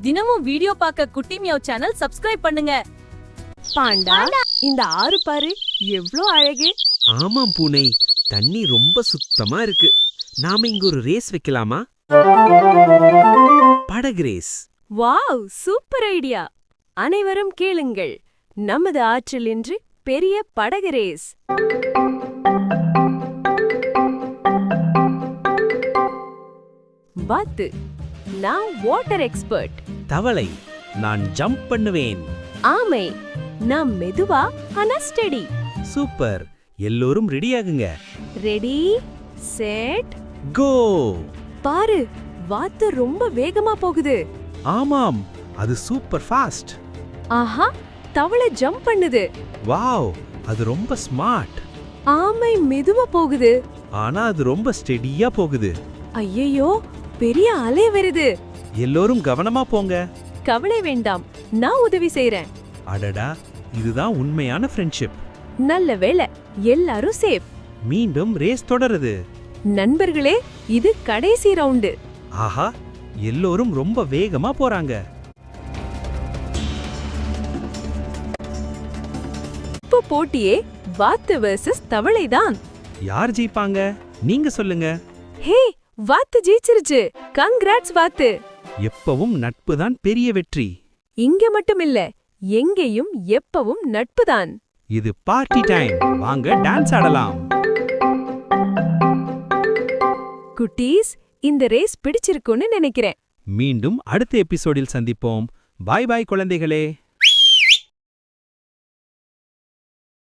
தினமும் வீடியோ பார்க்க குட்டி மியாவ் சேனல் சப்ஸ்கிரைப் பண்ணுங்க. பாண்டா, இந்த ஆறு பாரு, எவ்ளோ அழகு. ஆமாம் பூனை, தண்ணி ரொம்ப சுத்தமா இருக்கு. நாம இங்க ஒரு ரேஸ் வைக்கலாமா? படகு ரேஸ். Wow, super idea. அனைவரும் கேளுங்கள், நமது ஆற்றில் இன்று பெரிய படகு ரேஸ். வாத்து, நான் வாட்டர் எக்ஸ்பர்ட். தவளை, நான் ஜம்ப் பண்ணுவேன். ஆமை, நான் மெதுவா ஆனா ஸ்டெடி. சூப்பர், எல்லோரும் ரெடியாகுங்க. ரெடி, செட், கோ. பாரு, வாத்து ரொம்ப வேகமா போகுது. ஆமாம், அது சூப்பர் ஃபாஸ்ட். ஆஹா, தவளை ஜம்ப் பண்ணுது. வாவ், அது ரொம்ப ஸ்மார்ட். ஆமை மெதுவா போகுது. ஆனா அது ரொம்ப ஸ்டெடியா போகுது. ஐயையோ, பெரிய அலை வருது. எல்லோரும் கவனமா போங்க. கவலை வேண்டாம், நான் உதவி செய்றேன். அடடா, இதுதான் உண்மையான ஃப்ரெண்ட்ஷிப். நல்ல வேளை, எல்லாரும் சேஃப். மீண்டும் ரேஸ் தொடருது. நண்பர்களே, இது கடைசி ரவுண்டு. ஆஹா, எல்லோரும் ரொம்ப வேகமா போறாங்க. இப்போ போட்டியே வாத்து வெர்சஸ் தவளை தான். யார் ஜெயிப்பாங்க? நீங்க சொல்லுங்க. ஹே, வாத்து ஜெயிச்சிருச்சு. கங்க்ராட்ஸ் வாத்து. எப்பவும் நட்பு தான் பெரிய வெற்றி. இங்க மட்டும் இல்ல, எங்கேயும் எப்பவும் நட்புதான். இது பார்ட்டி டைம். வாங்க டான்ஸ் ஆடலாம். குட்டீஸ், இந்த ரேஸ் பிடிச்சிருக்குன்னு நினைக்கிறேன். மீண்டும் அடுத்த எபிசோடில் சந்திப்போம். பாய் பாய் குழந்தைகளே.